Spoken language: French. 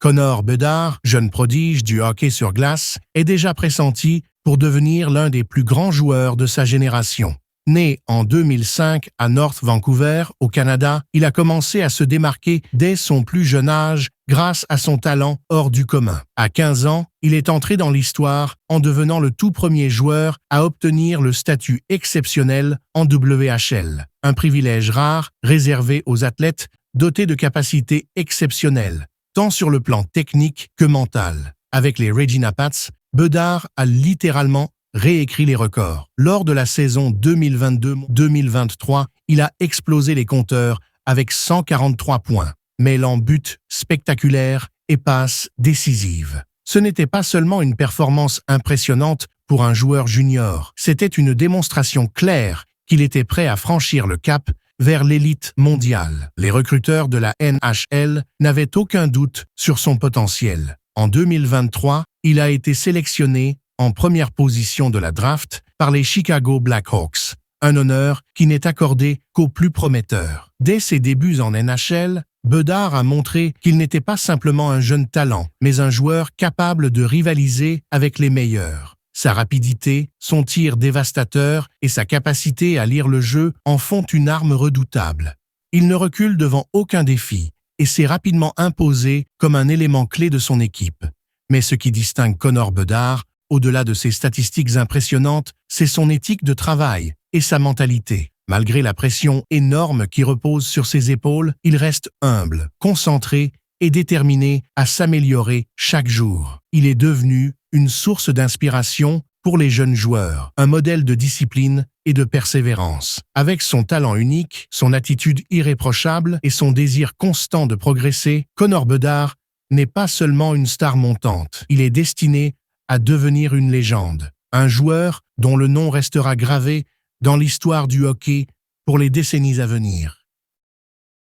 Connor Bedard, jeune prodige du hockey sur glace, est déjà pressenti pour devenir l'un des plus grands joueurs de sa génération. Né en 2005 à North Vancouver, au Canada, il a commencé à se démarquer dès son plus jeune âge grâce à son talent hors du commun. À 15 ans, il est entré dans l'histoire en devenant le tout premier joueur à obtenir le statut exceptionnel en WHL, un privilège rare réservé aux athlètes dotés de capacités exceptionnelles, tant sur le plan technique que mental. Avec les Regina Pats, Bedard a littéralement réécrit les records. Lors de la saison 2022-2023, il a explosé les compteurs avec 143 points, mêlant buts spectaculaires et passes décisives. Ce n'était pas seulement une performance impressionnante pour un joueur junior, c'était une démonstration claire qu'il était prêt à franchir le cap vers l'élite mondiale. Les recruteurs de la NHL n'avaient aucun doute sur son potentiel. En 2023, il a été sélectionné en première position de la draft par les Chicago Blackhawks, un honneur qui n'est accordé qu'aux plus prometteurs. Dès ses débuts en NHL, Bedard a montré qu'il n'était pas simplement un jeune talent, mais un joueur capable de rivaliser avec les meilleurs. Sa rapidité, son tir dévastateur et sa capacité à lire le jeu en font une arme redoutable. Il ne recule devant aucun défi et s'est rapidement imposé comme un élément clé de son équipe. Mais ce qui distingue Connor Bedard, au-delà de ses statistiques impressionnantes, c'est son éthique de travail et sa mentalité. Malgré la pression énorme qui repose sur ses épaules, il reste humble, concentré et déterminé à s'améliorer chaque jour. Il est devenu une source d'inspiration pour les jeunes joueurs, un modèle de discipline et de persévérance. Avec son talent unique, son attitude irréprochable et son désir constant de progresser, Connor Bedard n'est pas seulement une star montante. Il est destiné à devenir une légende, un joueur dont le nom restera gravé dans l'histoire du hockey pour les décennies à venir.